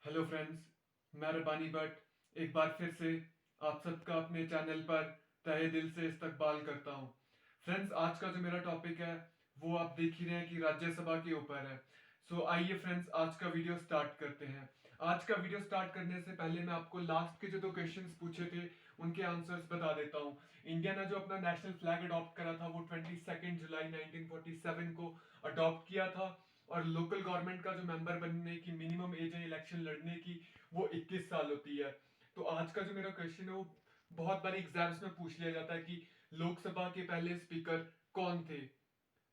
Hello friends, मैं रबानी भट्ट एक बार फिर से आप सबका अपने चैनल पर तहे दिल से इस्तकबाल करता हूं। फ्रेंड्स, आज का जो मेरा टॉपिक है वो आप देख ही रहे हैं कि राज्यसभा के ऊपर है। सो आइए फ्रेंड्स, आज का वीडियो स्टार्ट करते हैं। आज का वीडियो स्टार्ट करने से पहले मैं आपको लास्ट के जो दो क्वेश्चंस पूछे थे उनके आंसर्स बता देता हूं। इंडिया ने जो अपना नेशनल फ्लैग अडॉप्ट करा था वो 22 जुलाई 1947 को अडॉप्ट किया था, और लोकल गवर्नमेंट का जो मेंबर बनने की मिनिमम एज है इलेक्शन लड़ने की वो 21 साल होती है। तो आज का जो मेरा क्वेश्चन है वो बहुत बार एग्जाम्स में पूछ लिया जाता है कि लोकसभा के पहले स्पीकर कौन थे।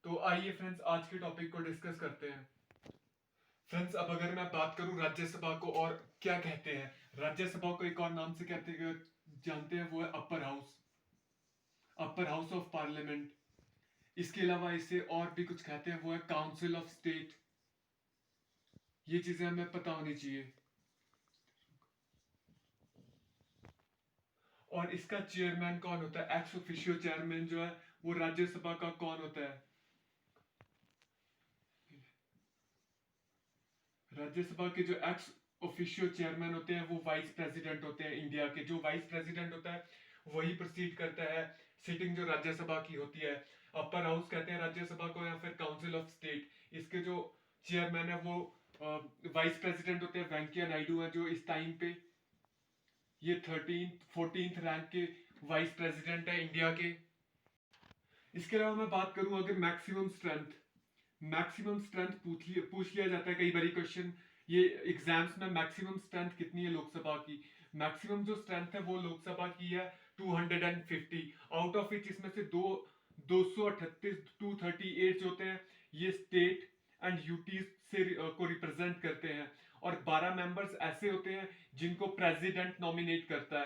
तो आइए फ्रेंड्स, आज के टॉपिक को डिस्कस करते हैं। फ्रेंड्स, अब अगर मैं बात करूं राज्यसभा को और क्या कहते हैं, राज्यसभा को एक और नाम से कहते हैं, जानते हैं, वो है upper house, upper house of parliament. इसके अलावा इसे और भी कुछ कहते हैं, वो है काउंसिल ऑफ स्टेट। ये चीजें हमें पता होनी चाहिए। और इसका चेयरमैन कौन होता है, एक्स ऑफिशियो चेयरमैन जो है वो राज्यसभा का कौन होता है। राज्यसभा के जो एक्स ऑफिशियो चेयरमैन होते हैं वो वाइस प्रेसिडेंट होते हैं। इंडिया के जो वाइस प्रेसिडेंट होता है वही प्रोसीड करता है सिटिंग जो राज्यसभा की होती है। अपर हाउस कहते हैं राज्यसभा को, या फिर काउंसिल ऑफ स्टेट। इसके जो चेयरमैन है वो वाइस प्रेसिडेंट होते हैं, वेंकैया नायडू है जो इस टाइम पे ये 13th 14th रैंक के वाइस प्रेसिडेंट है इंडिया के। इसके अलावा मैं बात करूं अगर मैक्सिमम स्ट्रेंथ पूछ लिया जाता है कई बारी क्वेश्चन ये एग्जाम्स में, मैक्सिमम स्ट्रेंथ कितनी है लोकसभा की। मैक्सिमम जो स्ट्रेंथ है वो लोकसभा की है 250, आउट ऑफ विच इसमें से 238 238 जो होते हैं ये स्टेट एंड यूटी से को रिप्रेजेंट करते हैं, और 12 मेंबर्स ऐसे होते हैं जिनको प्रेसिडेंट नॉमिनेट करता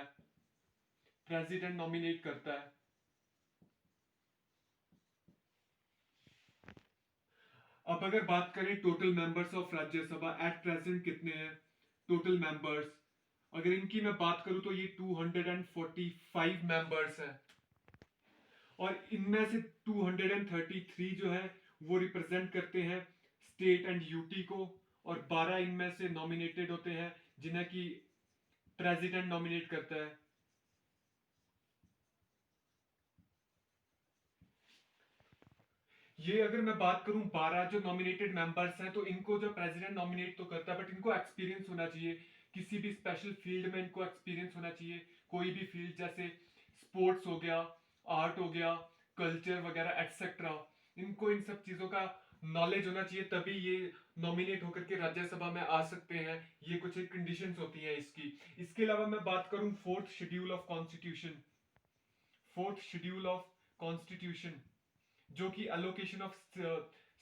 है। अब अगर बात करें total members of Rajya Sabha at present कितने हैं टोटल मेंबर्स, अगर इनकी मैं बात करूं तो ये 245 मेंबर्स हैं, और इनमें से 233 जो है वो रिप्रेजेंट करते हैं स्टेट एंड यूटी को, और 12 इनमें से नॉमिनेटेड होते हैं जिन्हें की प्रेसिडेंट नॉमिनेट करता है। ये अगर मैं बात करूं 12 जो नॉमिनेटेड मेंबर्स हैं तो इनको जो प्रेसिडेंट नॉमिनेट तो करता है, बट इनको एक्सपीरियंस होना चाहिए, किसी भी स्पेशल फील्ड में इनको एक्सपीरियंस होना चाहिए। कोई भी फील्ड जैसे स्पोर्ट्स हो गया, आर्ट हो गया, कल्चर वगैरह एटसेट्रा, इनको इन सब चीजों का नॉलेज होना चाहिए, तभी ये नॉमिनेट होकर के राज्यसभा में आ सकते हैं। ये कुछ एक कंडीशंस होती हैं इसकी। इसके अलावा मैं बात करूं फोर्थ शेड्यूल ऑफ कॉन्स्टिट्यूशन, जो कि एलोकेशन ऑफ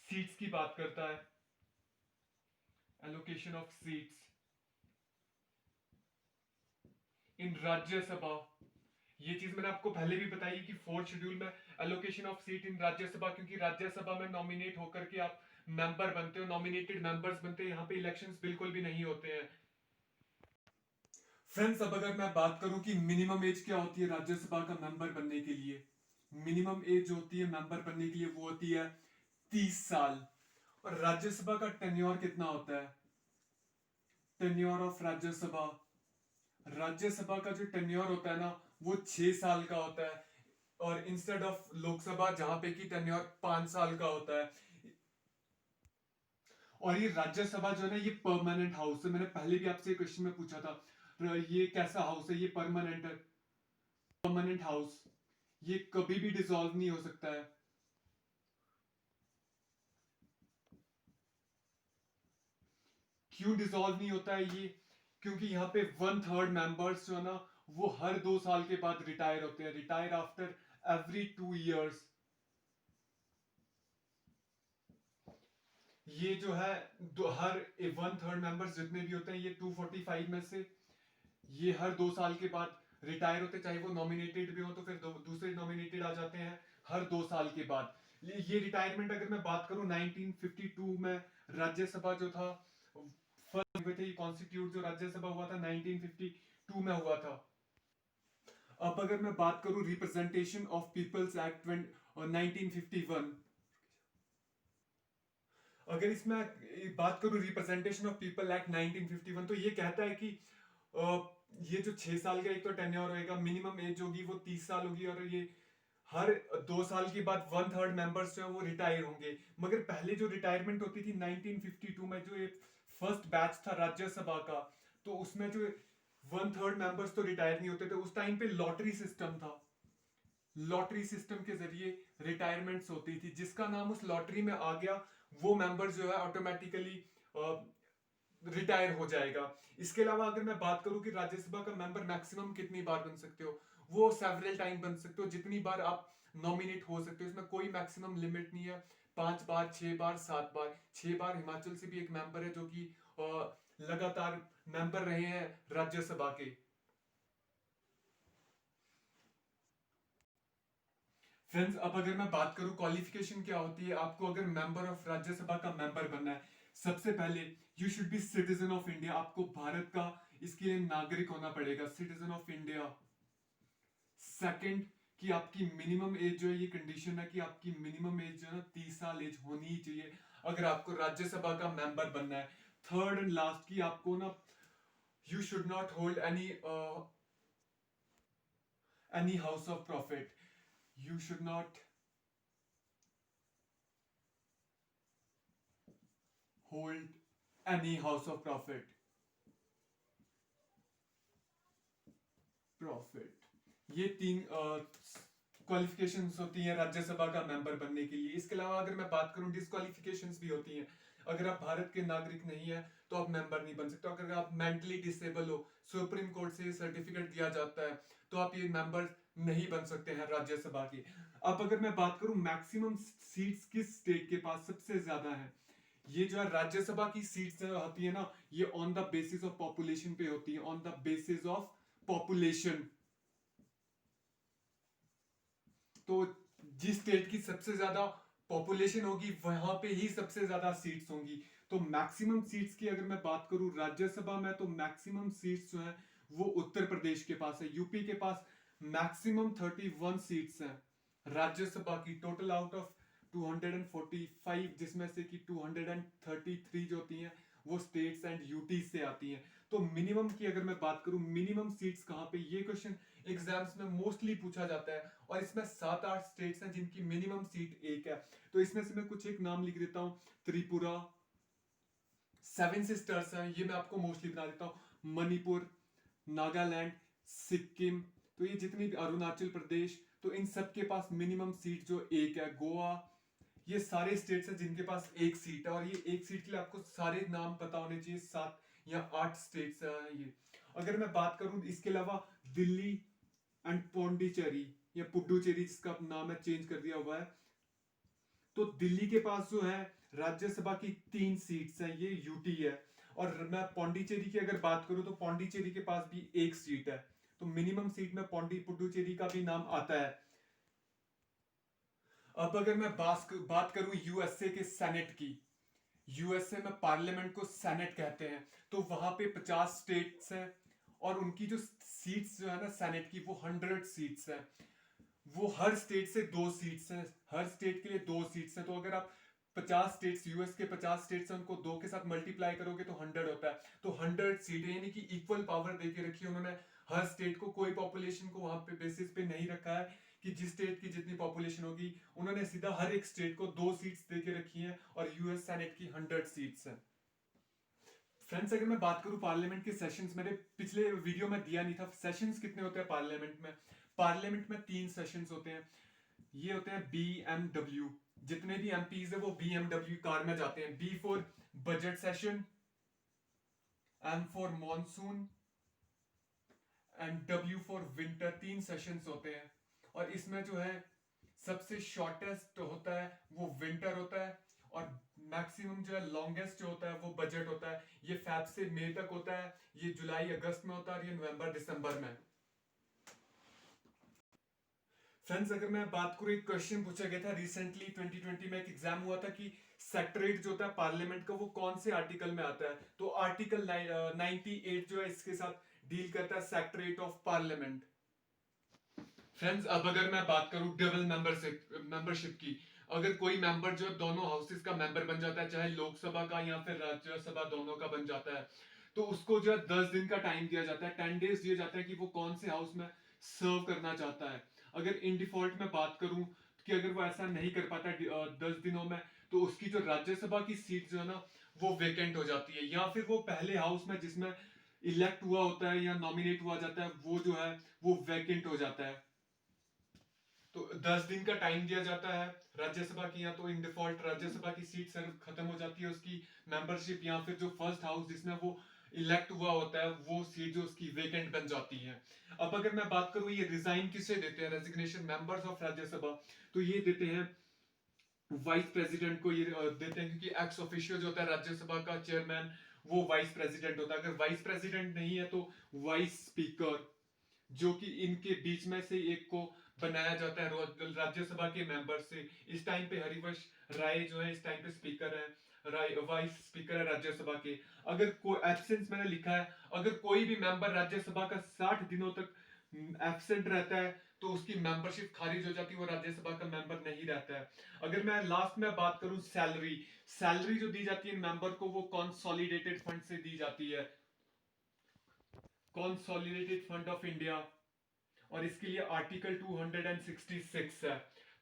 सीट्स की बात करता है। Allocation of seats in Rajya Sabha, ये चीज मैंने आपको पहले भी बताई कि फोर्थ शेड्यूल में एलोकेशन ऑफ सीट इन राज्यसभा, क्योंकि राज्यसभा में नॉमिनेट होकर के आप मेंबर बनते हो, नॉमिनेटेड मेंबर्स बनते हैं, यहाँ पे इलेक्शंस बिल्कुल भी नहीं होते हैं। फ्रेंड्स, अब अगर मैं बात करूं कि मिनिमम एज क्या होती है राज्यसभा का मेंबर बनने के लिए, मिनिमम एज जो होती है मेंबर बनने के लिए वो होती है 30 साल। और राज्यसभा का टेन्योर कितना होता है, टेन्योर ऑफ राज्यसभा, राज्यसभा का जो टेन्योर होता है ना वो 6 साल का होता है, और इंस्टेड ऑफ लोकसभा जहां पे की टेन्योर 5 साल का होता है। और ये राज्यसभा जो है ना ये परमानेंट हाउस है, मैंने पहले भी आपसे क्वेश्चन में पूछा था, तो ये कैसा हाउस है, ये परमानेंट है, परमानेंट हाउस, ये कभी भी डिसॉल्व नहीं हो सकता है। क्यों डिसॉल्व नहीं होता है ये, क्योंकि यहाँ पे 1/3 मेंबर्स जो है ना वो हर 2 साल के बाद रिटायर होते हैं, रिटायर आफ्टर एवरी 2 years। ये जो है हर 1/3 मेंबर्स जितने भी होते हैं ये 245 में से ये हर 2 साल के बाद रिटायर होते, चाहे वो नॉमिनेटेड भी हो तो फिर दूसरे नॉमिनेटेड आ जाते हैं हर 2 साल के बाद। ये रिटायरमेंट अगर मैं बात करूं 1952 में राज्यसभा जो था फर्स्ट हुए थे, कॉन्स्टिट्यूट जो राज्यसभा हुआ था 1952 में हुआ था। अब अगर मैं बात करूं रिप्रेजेंटेशन ऑफ पीपल्स एक्ट 1951, अगर इसमें बात करूं रिप्रेजेंटेशन ऑफ पीपल एक्ट 1951, तो ये कहता है कि ये जो 6 साल का एक तो टेन्योर होएगा, मिनिमम एज होगी वो 30 साल होगी, और ये हर 2 साल के बाद 1/3 मेंबर्स जो है वो रिटायर होंगे। मगर पहले जो रिटायरमेंट होती थी 1952 में, जो एक फर्स्ट बैच था राज्यसभा का, तो उसमें जो 1/3 मेंबर्स तो रिटायर नहीं होते थे। उस टाइम पे लॉटरी सिस्टम था, लॉटरी सिस्टम के जरिए रिटायरमेंट्स होती थी। जिसका नाम उस लॉटरी में आ गया वो मेंबर जो है ऑटोमेटिकली रिटायर हो जाएगा। इसके अलावा अगर मैं बात करूं कि राज्यसभा का मेंबर मैक्सिमम कितनी बार बन सकते हो, वो सेवरल टाइम बन सकते हो, जितनी बार आप नॉमिनेट हो सकते हो। इसमें कोई मैक्सिमम लिमिट नहीं है। 5 बार, 6 बार, 7 बार। 6 बार हिमाचल से भी एक मेंबर है जो कि लगातार मेंबर रहे हैं राज्यसभा के। फ्रेंड्स, अब अगर मैं बात करूं क्वालिफिकेशन क्या होती है, आपको अगर मेंबर ऑफ राज्यसभा का मेंबर बनना है, सबसे पहले you should be citizen of India. आपको भारत का इसके लिए नागरिक होना पड़ेगा, सिटीजन ऑफ इंडिया। सेकंड, कि आपकी मिनिमम एज जो है, ये कंडीशन है कि आपकी मिनिमम एज जो है ना 30 साल एज होनी ही चाहिए अगर आपको राज्यसभा का मेंबर बनना है। थर्ड एंड लास्ट, की आपको ना you should not hold any house of profit. You should not hold any house of profit. ये तीन क्वालिफिकेशंस होती हैं राज्यसभा का मेंबर बनने के लिए। इसके अलावा अगर मैं बात करूं, डिस्क्वालिफिकेशंस भी होती हैं। अगर आप भारत के नागरिक नहीं है तो आप मेंबर नहीं बन सकते। अगर आप मेंटली डिसेबल हो, सुप्रीम कोर्ट से सर्टिफिकेट दिया जाता है, तो आप ये मेंबर नहीं बन सकते हैं राज्यसभा के। अब अगर मैं बात करूं मैक्सिमम सीट्स किस स्टेट के पास सबसे ज्यादा है, ये जो है राज्यसभा की सीट्स होती है ना, ये on the basis of population पे होती है, on the basis of population. तो जिस स्टेट की सबसे ज्यादा पॉपुलेशन होगी वहां पे ही सबसे ज्यादा सीट्स होंगी। तो मैक्सिमम सीट्स की अगर मैं बात करूं राज्यसभा में, तो मैक्सिमम सीट्स जो है वो उत्तर प्रदेश के पास है। यूपी के पास मैक्सिमम 31 सीट्स हैं राज्यसभा की, टोटल आउट ऑफ 245, जिसमें से कि 233 जो होती हैं वो स्टेट्स एंड यूटी से आती हैं। तो मिनिमम की अगर मैं बात करूं, मिनिमम सीट्स कहां पे, ये क्वेश्चन एग्जाम्स में मोस्टली पूछा जाता है। और इसमें 7-8 स्टेट्स हैं जिनकी मिनिमम सीट एक है। तो इसमें से मैं कुछ एक नाम लिख देता हूं। त्रिपुरा, 7 सिस्टर्स हैं, ये मैं आपको मोस्टली बता देता हूं। मणिपुर, नागालैंड, सिक्किम, तो ये जितनी भी, अरुणाचल प्रदेश, तो इन सब के पास मिनिमम सीट जो एक है। गोवा, ये सारे स्टेट्स हैं जिनके पास एक सीट है। और ये एक सीट के लिए आपको सारे नाम पता होने चाहिए। 7 या 8 स्टेट्स हैं ये। अगर मैं बात करूं इसके अलावा, दिल्ली एंड पौंडीचेरी या पुडुचेरी, जिसका नाम है चेंज कर दिया हुआ है, तो दिल्ली के पास जो है राज्यसभा की 3 सीट्स हैं, ये यूटी है। और मैं पौंडीचेरी की अगर बात करूं, तो पौंडीचेरी के पास भी एक सीट है। तो मिनिमम सीट में पुडुचेरी का भी नाम आता है। अब अगर मैं बात करूं यूएसए के सेनेट की, यूएसए में पार्लियामेंट को सेनेट कहते हैं। तो वहां पे 50 स्टेट्स हैं, और उनकी जो सीट्स जो है ना सेनेट की, वो 100 सीट्स हैं। वो हर स्टेट से 2 सीट्स हैं, हर स्टेट के लिए 2 सीट्स हैं। तो अगर आप 50 स्टेट्स, यूएस के 50 स्टेट्स हैं, उनको 2 के साथ मल्टीप्लाई करोगे तो 100 होता है। तो 100 सीटें, यानी कि इक्वल पावर देके रखी है उन्होंने हर स्टेट को। कोई पॉपुलेशन को वहां पे बेसिस पे नहीं रखा है कि जिस स्टेट की जितनी पॉपुलेशन होगी, उन्होंने सीधा हर एक स्टेट को 2 सीट्स देके रखी हैं। और यूएस सेनेट की 100 सीट्स हैं। फ्रेंड्स, अगर मैं बात करूं पार्लियामेंट के सेशंस, मैंने पिछले वीडियो में दिया नहीं था सेशंस कितने होते हैं पार्लियामेंट में। पार्लियामेंट में 3 सेशंस होते हैं। ये होते हैं BMW। जितने भी एमपीज है वो BMW कार में जाते हैं। B for budget session, M for monsoon and W for winter. 3 sessions होते हैं। और इसमें जो है सबसे शॉर्टेस्ट होता है वो विंटर होता है, और मैक्सिमम जो है लॉन्गेस्ट जो होता है वो बजट होता है। ये फेब से मई तक होता है, ये जुलाई अगस्त में होता है, और ये नवंबर दिसंबर में। फ्रेंड्स, अगर मैं बात करूं, एक क्वेश्चन पूछा गया था रिसेंटली 2020 में, एक एग्जाम हुआ था कि सेक्रेटरीट जो होता है पार्लियामेंट का, वो कौन से आर्टिकल में आता है। तो आर्टिकल 98 जो है इसके साथ डील करता है, सेक्रेटरीट ऑफ पार्लियामेंट। फ्रेंड्स, अब अगर मैं बात करूं डबल मेंबरशिप की, अगर कोई मेंबर जो है दोनों हाउसेस का मेंबर बन जाता है, चाहे लोकसभा का या फिर राज्यसभा दोनों का बन जाता है, तो उसको जो है 10 दिन का टाइम दिया जाता है, 10 डेज दिया जाता है कि वो कौन से हाउस में सर्व करना चाहता है। अगर इन डिफॉल्ट में बात करूं कि अगर वो ऐसा नहीं कर पाता 10 दिनों में, तो उसकी जो राज्यसभा की सीट जो है ना वो वेकेंट हो जाती है, या फिर वो पहले हाउस में जिसमें इलेक्ट हुआ होता है या नॉमिनेट हुआ जाता है वो जो है वो वैकेंट हो जाता है। तो 10 दिन का टाइम दिया जाता है राज्यसभा की, या तो इन डिफॉल्ट राज्यसभा की सीट सर खत्म हो जाती है उसकी मेंबरशिप, या फिर जो फर्स्ट हाउस जिसमें वो इलेक्ट हुआ होता है वो सीट जो उसकी वेकेंट बन जाती है। अब अगर मैं बात करूं ये रिजाइन किसे देते हैं, रेजिग्नेशन मेंबर्स ऑफ राज्यसभा, तो ये देते हैं वाइस प्रेसिडेंट को, ये देते हैं क्योंकि एक्स ऑफिशियो जो होता है राज्यसभा का चेयरमैन वो वाइस प्रेसिडेंट होता है। अगर वाइस प्रेसिडेंट नहीं है तो वाइस स्पीकर, जो कि इनके बीच में से एक को बनाया जाता है राज्यसभा के मेंबर से। इस टाइम पे हरिवंश राय जो है इस टाइम पे स्पीकर है, राय वाइस स्पीकर है राज्यसभा के। अगर कोई एब्सेंस मैंने लिखा है, अगर कोई भी मेंबर राज्यसभा का 60 दिनों तक एब्सेंट रहता है तो उसकी मेंबरशिप खारिज हो जाती है, वो राज्यसभा का मेंबर नहीं रहता है। अगर मैं लास्ट में बात करूं सैलरी, सैलरी जो दी जाती है मेंबर को वो कंसोलिडेटेड फंड से दी जाती है, कंसोलिडेटेड फंड ऑफ इंडिया, और इसके लिए आर्टिकल 266 है।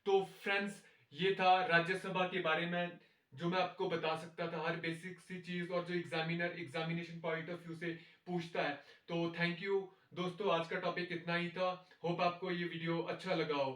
तो फ्रेंड्स ये था राज्यसभा के बारे में जो मैं आपको बता सकता था, हर बेसिक सी चीज, और जो examiner examination point of view से पूछता है। तो थैंक यू दोस्तों, आज का टॉपिक इतना ही था। होप आपको ये वीडियो अच्छा लगा हो।